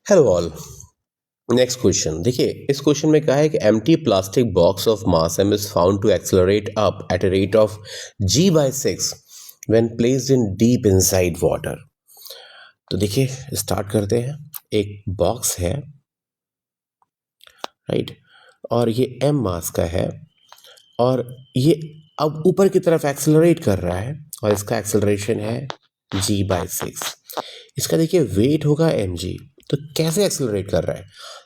Hello all. Next question देखिए, इस question में कहा है कि empty plastic box of mass m is found to accelerate up at a rate of g/6 when placed in deep inside water. तो देखिए start करते हैं। एक बॉक्स है, राइट, और ये m मास का है और ये अब ऊपर की तरफ एक्सेलरेट कर रहा है और इसका एक्सेलरेशन है g/6। इसका देखिए वेट होगा mg। तो कैसे एक्सेलरेट कर रहा है?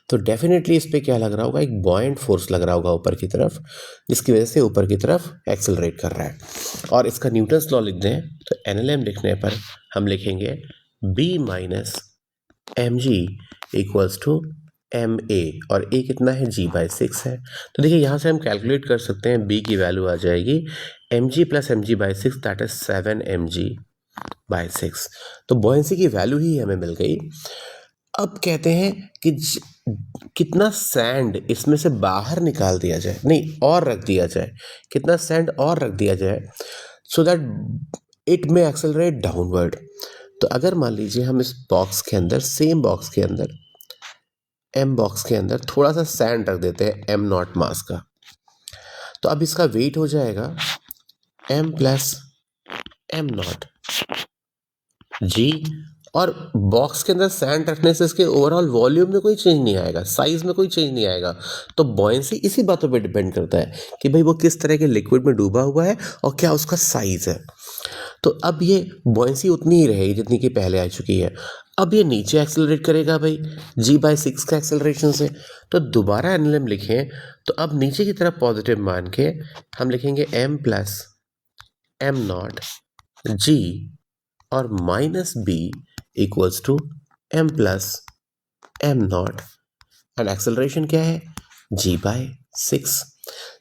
तो डेफिनेटली इस पे क्या लग रहा होगा, एक बॉयंट फोर्स लग रहा होगा ऊपर की तरफ, जिसकी वजह से ऊपर की तरफ एक्सेलरेट कर रहा है। और इसका न्यूटन्स लॉ लिख दें तो NLM लिखने पर हम लिखेंगे b minus M G equals to M A, और ए कितना है, g/6 है। तो देखिए यहाँ से हम कैलकुलेट कर सकते हैं, b की वैल्यू आ जाएगी mg plus mg/6, that is 7mg/6। तो बॉयंसी की वैल्यू ही हमें मिल गई। अब कहते हैं कि कितना सैंड इसमें से बाहर निकाल दिया जाए, नहीं और रख दिया जाए, कितना सैंड और रख दिया जाए सो दैट इट में एक्सेलरेट डाउनवर्ड। तो अगर मान लीजिए हम इस बॉक्स के अंदर, सेम बॉक्स के अंदर, एम बॉक्स के अंदर थोड़ा सा सैंड रख देते हैं एम नॉट मास का, तो अब इसका वेट हो जाएगा M plus M not G. और बॉक्स के अंदर सैंड रखने से इसके ओवरऑल वॉल्यूम में कोई चेंज नहीं आएगा, साइज में कोई चेंज नहीं आएगा। तो बॉयंसी इसी बातों पे डिपेंड करता है कि भाई वो किस तरह के लिक्विड में डूबा हुआ है और क्या उसका साइज है। तो अब ये बॉयंसी उतनी ही रहेगी जितनी कि पहले आ चुकी है। अब ये नीचे एक्सेलरेट करेगा भाई g/6 का एक्सेलरेशन से। तो दोबारा एनएलएम लिखें तो अब नीचे की तरफ पॉजिटिव मान के हम लिखेंगे m plus M not G और minus B equals to M plus M not, and acceleration क्या है, g/6।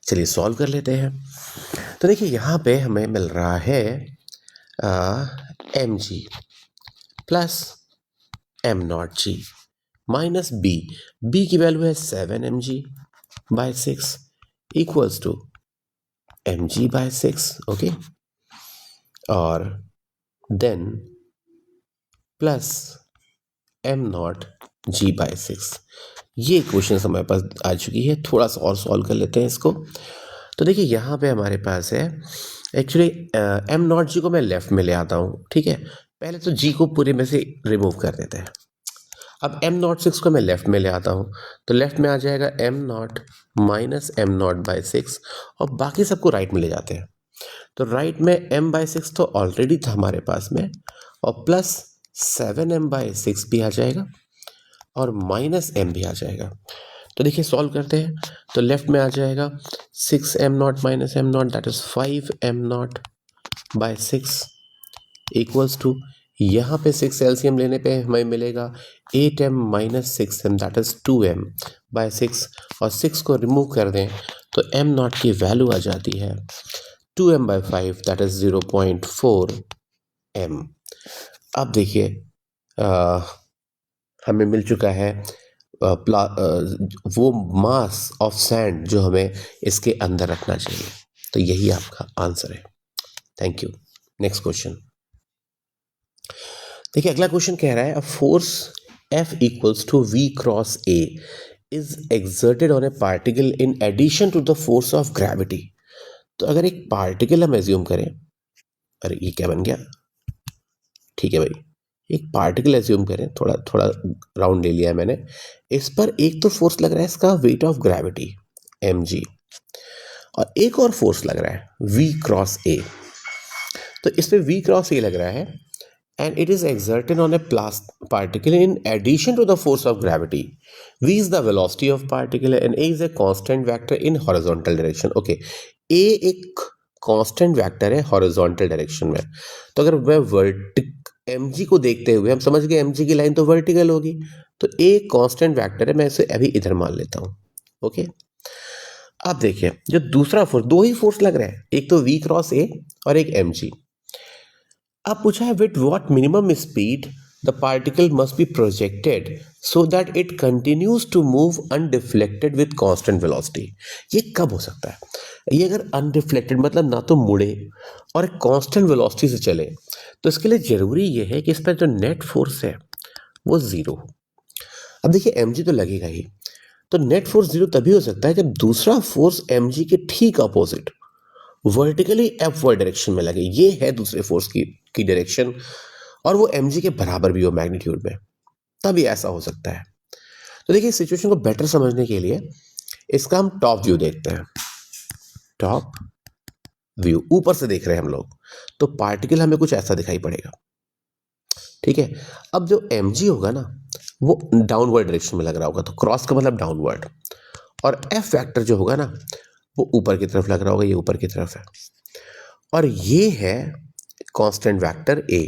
चलिए सॉल्व कर लेते हैं। तो देखिए यहाँ पे हमें मिल रहा है M G plus M not G minus B की वैल्यू है 7mg/6 equals to mg/6, okay, और then plus M naught g/6। ये क्वेश्चन हमारे पास आ चुकी है। थोड़ा सा और सॉल्व कर लेते हैं इसको। तो देखिए यहाँ पे हमारे पास है एक्चुअली एम नॉट जी को मैं लेफ्ट में ले आता हूँ, ठीक है। पहले तो जी को पूरे में से रिमूव कर देते हैं। अब एम नॉट 6 को मैं लेफ्ट में ले आता हूँ, तो लेफ्ट में आ जाएगा am not minus am not by 6, और बाकी सबको राइट में ले जाते हैं। तो राइट में m/6 तो ऑलरेडी था हमारे पास में, और प्लस 7m/6 भी आ जाएगा और माइनस m भी आ जाएगा। तो देखिए सॉल्व करते हैं। तो लेफ्ट में आ जाएगा 6m0 minus m0, that is 5m0/6 equals to, यहाँ पे 6 एलसीएम लेने पे हमें मिलेगा 8m minus 6m, that is 2m/6, और 6 को रिमूव कर दें तो m0 की वैल्यू आ जाती है 2m/5, दैट इज 0.4m। अब देखिए हमें मिल चुका है वो मास ऑफ सैंड जो हमें इसके अंदर रखना चाहिए। तो यही आपका आंसर है। Thank you. नेक्स्ट क्वेश्चन देखिए, अगला क्वेश्चन कह रहा है a force F equals to V cross A is exerted on a particle in addition to the force of gravity. तो अगर एक पार्टिकल हम एज्यूम करें, अरे ये क्या बन गया, ठीक है भाई, एक पार्टिकल एज्यूम करें, थोड़ा थोड़ा राउंड ले लिया है मैंने। इस पर एक तो फोर्स लग रहा है इसका वेट ऑफ ग्रेविटी mg, और एक और फोर्स लग रहा है V क्रॉस A। तो इस पर V क्रॉस A लग रहा है and it is exerted on a particle in addition to the force of gravity. V is the velocity of particle and A is a constant vector in horizontal direction. Okay, A एक constant vector है horizontal direction में। तो अगर मैं mg को देखते हुए हम समझ गए mg की लाइन तो वर्टिकल होगी, तो A constant vector है, मैं इसे अभी इधर मान लेता हूँ। ओके, अब देखिए जो दूसरा फोर्स, दो ही फोर्स लग रहा है, एक तो V क्रॉस A और एक mg। अब पूछा है with what minimum speed the particle must be projected so that it continues to move undeflected with constant velocity. ये कब हो सकता है? ये अगर अनडिफ्लेक्टेड मतलब ना तो मुड़े और एक कांस्टेंट वेलोसिटी से चले, तो इसके लिए ज़रूरी ये है कि इस पर जो नेट फोर्स है वो ज़ीरो हो। अब देखिए mg तो लगेगा ही, तो नेट फोर्स जीरो तभी हो सकता है जब दूसरा फोर्स mg के ठीक अपोजिट वर्टिकली अपवर्ड डायरेक्शन में लगे। ये है दूसरे फोर्स की डायरेक्शन, और वो mg के बराबर भी हो मैग्नीट्यूड में, तभी ऐसा हो सकता है। तो देखिए सिचुएशन को बेटर समझने के लिए इसका हम टॉप व्यू देखते हैं। टॉप व्यू, ऊपर से देख रहे हैं हम लोग, तो पार्टिकल हमें कुछ ऐसा दिखाई पड़ेगा, ठीक है। अब जो mg होगा ना वो डाउनवर्ड डायरेक्शन में लग रहा होगा, तो क्रॉस का मतलब डाउनवर्ड, और एफ फैक्टर जो होगा ना वो ऊपर की तरफ लग रहा होगा, ये ऊपर की तरफ है, और ये है कांस्टेंट वेक्टर a।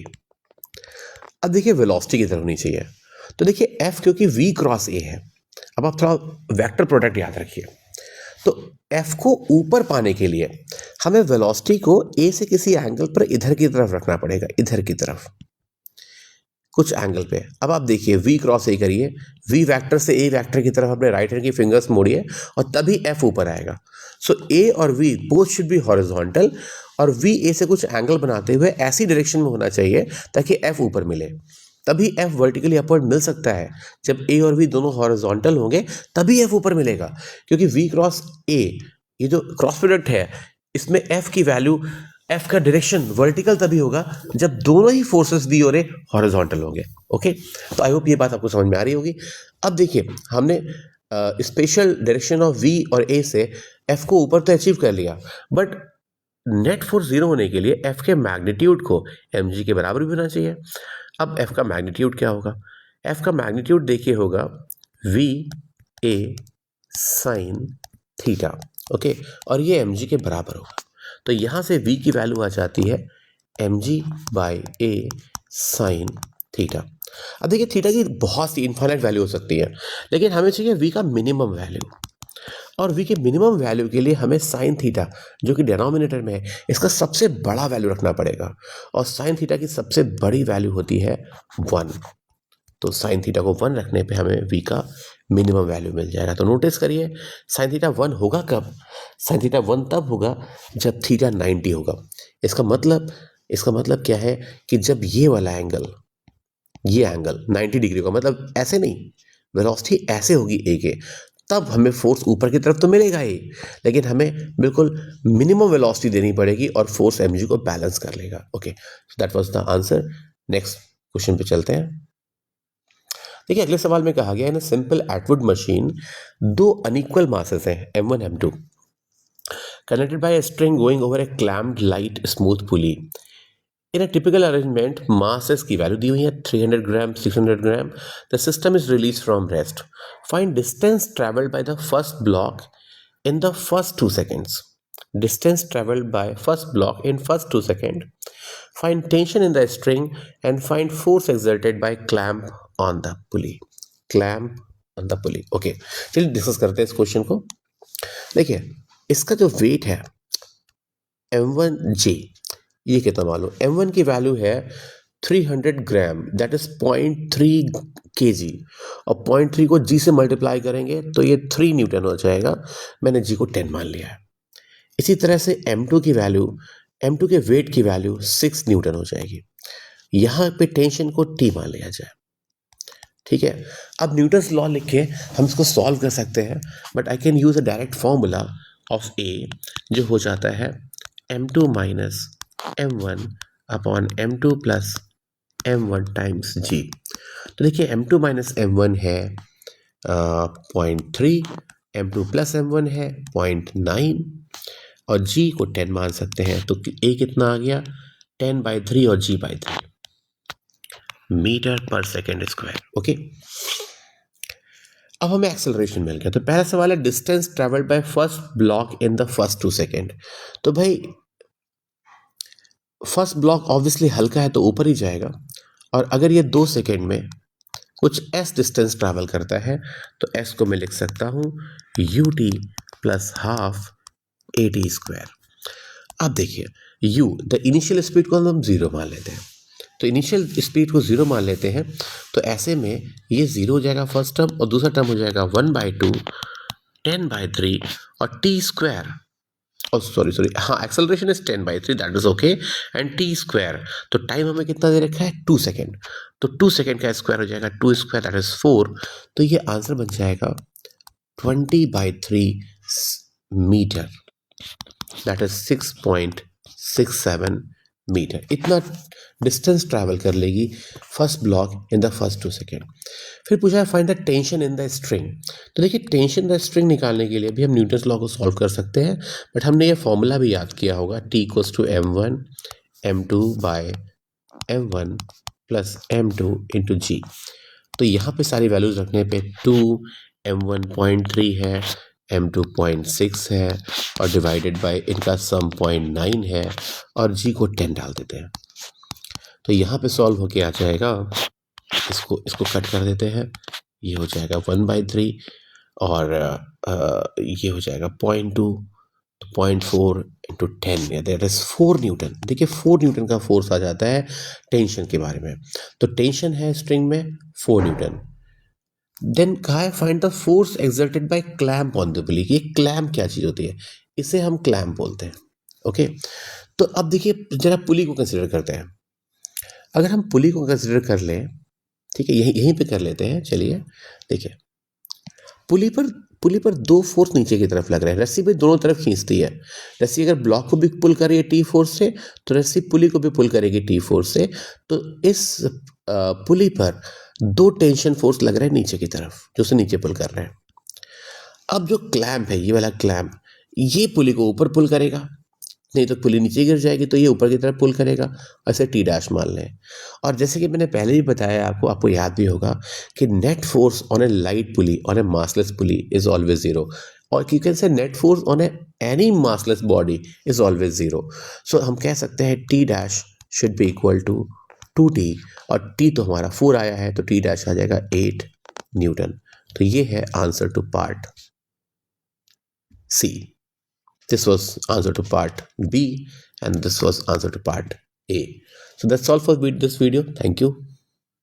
अब देखिए वेलोसिटी की तरफ होनी चाहिए, तो देखिए f क्योंकि v क्रॉस a है। अब आप थोड़ा वेक्टर प्रोडक्ट याद रखिए, तो f को ऊपर पाने के लिए हमें वेलोसिटी को a से किसी एंगल पर इधर की तरफ रखना पड़ेगा, इधर की तरफ कुछ एंगल पे। अब आप देखिए v क्रॉस a करिए, v वेक्टर से a वेक्टर की तरफ अपने राइट हैंड की फिंगर्स मोड़िए और तभी f ऊपर आएगा। सो a और v both should be horizontal, और v a से कुछ एंगल बनाते हुए ऐसी डायरेक्शन में होना चाहिए ताकि f ऊपर मिले, तभी f वर्टिकली अपवर्ड मिल सकता है। जब a और v दोनों हॉरिजॉन्टल होंगे तभी f ऊपर मिलेगा, क्योंकि v क्रॉस a ये जो क्रॉस प्रोडक्ट है इसमें f की वैल्यू, f का डायरेक्शन वर्टिकल तभी होगा जब दोनों ही फोर्सेस v और a हॉरिजॉन्टल होंगे। ओके, तो आई होप ये बात आपको समझ में आ रही होगी। अब देखिए हमने स्पेशल डायरेक्शन ऑफ v और a से f को ऊपर तो अचीव कर लिया, बट नेट फोर्स जीरो होने के लिए f के मैग्नीट्यूड को mg के बराबर भी होना चाहिए। अब f का मैग्नीट्यूड क्या होगा? f का मैग्नीट्यूड देखिए होगा v a sine theta, okay, और ये mg के बराबर होगा। तो यहाँ से v की वैल्यू आ जाती है mg by a sine theta. अब देखिए थीटा की बहुत सी इनफाइनाइट वैल्यू हो सकती है, लेकिन हमें चाहिए v का मिनिमम वैल्यू, और v के मिनिमम वैल्यू के लिए हमें साइन थीटा जो कि डिनोमिनेटर में है इसका सबसे बड़ा वैल्यू रखना पड़ेगा, और साइन थीटा की सबसे बड़ी वैल्यू होती है 1। तो साइन थीटा को 1 रखने पे हमें v का मिनिमम वैल्यू मिल जाएगा। तो नोटिस करिए साइन थीटा 1 होगा कब? साइन थीटा 1 तब होगा जब थीटा 90 होगा। इसका मतलब क्या है कि जब ये वाला एंगल, ये एंगल 90 डिग्री का, मतलब ऐसे नहीं, वेलोसिटी ऐसे होगी ए के, तब हमें फोर्स ऊपर की तरफ तो मिलेगा ही, लेकिन हमें बिल्कुल मिनिमम वेलोसिटी देनी पड़ेगी और फोर्स mg को बैलेंस कर लेगा। Okay, so that was the answer. Next question पे चलते हैं। देखिए अगले सवाल में कहा गया है, इन सिंपल एटवुड मशीन दो अनइक्वल मासेस हैं m1 m2 connected by a string going over a clamped light smooth pulley. In a typical arrangement, masses की वैल्यू दी हुई है 300 ग्राम, 600 ग्राम। The system is released from rest. Find distance traveled by the first block in the first 2 seconds. Distance traveled by first block in first 2 seconds. Find tension in the string and find force exerted by clamp on the pulley. Clamp on the pulley. Okay, चलिए discuss करते हैं इस question को। देखिए इसका जो wait है m1j, ये कितना मालूम, m1 की वैल्यू है 300 ग्राम, दैट इज 0.3 kg, और 0.3 को g से मल्टीप्लाई करेंगे तो ये 3 न्यूटन हो जाएगा। मैंने g को 10 मान लिया है। इसी तरह से m2 की वैल्यू, m2 के वेट की वैल्यू 6 न्यूटन हो जाएगी। यहाँ पे टेंशन को t मान लिया जाए, ठीक है। अब न्यूटन्स लॉ लिख के हम इसको सॉल्व कर सकते हैं, but I can use a direct formula of a जो हो जाता है m2 minus m1 upon m2 plus m1 times g। तो देखिए m2 माइनस m1 है 0.3, m2 प्लस m1 है 0.9, और g को 10 मान सकते हैं। तो a कितना आ गया 10/3 और g/3 मीटर पर सेकेंड स्क्वायर। ओके, अब हमें एक्सेलरेशन मिल गया। तो पहला सवाल है distance travelled by first block in the first 2 second. तो भाई फर्स्ट ब्लॉक ऑब्वियसली हल्का है तो ऊपर ही जाएगा, और अगर ये 2 सेकेंड में कुछ s डिस्टेंस ट्रैवल करता है तो s को मैं लिख सकता हूँ ut प्लस हाफ at²। अब देखिए u, द इनिशियल स्पीड को हम 0 मान लेते हैं, तो इनिशियल स्पीड को 0 मान लेते हैं, तो ऐसे में ये 0 हो जाएगा फर्स्ट टर्म, और दूसरा टर्म हो जाएगा 1/2 10/3 और t²। सॉरी हाँ, acceleration is 10/3, that is okay, and T square, तो टाइम हमें कितना दे रखा है 2 सेकेंड, तो 2 सेकेंड का स्क्वायर हो जाएगा 2 स्क्वायर दैट इज 4, तो ये आंसर बन जाएगा 20/3 मीटर, दैट इज 6.67 मीटर। इतना डिस्टेंस ट्रैवल कर लेगी first block in the first 2 second. फिर पूछा है find the tension in the string. तो देखिए टेंशन इन द स्ट्रिंग निकालने के लिए भी हम न्यूटन्स लॉ को सॉल्व कर सकते हैं, बट हमने ये फॉर्मूला भी याद किया होगा, T equals to m1 m2 by m1 plus m2 into G. तो यहाँ पे सारी वैल्यूज रखने पे 2 m1 0.3 है, m2 0.6 है, और डिवाइडेड बाय इनका सम 0.9 है, और g को 10 डाल देते हैं। तो यहाँ पे सॉल्व होके आ जाएगा, इसको कट कर देते हैं, ये हो जाएगा 1/3, और ये हो जाएगा 0.2, तो 0.4 इंटू 10, दैट इज 4 न्यूटन। देखिए 4 न्यूटन का फोर्स आ जाता है टेंशन के बारे में। तो टेंशन है स्ट्रिंग में 4 न्यूटन। देन कहा है find the force exerted by clamp on the पुली। ये क्लैम्प क्या चीज़ होती है, इसे हम क्लैम्प बोलते हैं। ओके, तो अब देखिए जरा पुली को कंसिडर करते हैं। अगर हम पुली को कंसिडर कर लें, ठीक है, यहीं पे कर लेते हैं, चलिए देखिए, पुली पर 2 फोर्स नीचे की तरफ लग रहे हैं, रस्सी भी दोनों तरफ खींचती है। रस्सी अगर ब्लॉक को भी पुल कर रही है टी फोर्स से, तो रस्सी पुली को भी पुल करेगी टी फोर्स से। तो इस पुली पर 2 टेंशन फोर्स लग रहे हैं नीचे की तरफ, जो उसे नीचे पुल कर रहे हैं। अब जो क्लैम्प है, ये वाला क्लैम्प, ये पुली को ऊपर पुल करेगा, नहीं तो पुली नीचे गिर जाएगी, तो ये ऊपर की तरफ पुल करेगा, ऐसे टी डैश मान लें। और जैसे कि मैंने पहले ही बताया आपको याद भी होगा कि net force on a light pulley on a massless pulley is always zero, और you can say net force on a any massless body is always zero. So हम कह सकते हैं T dash should be equal to 2t, और T तो हमारा 4 आया है, तो टी डैश आ जाएगा 8 न्यूटन। तो ये है answer to part C. This was answer to part B, and this was answer to part A. So that's all for this video. Thank you.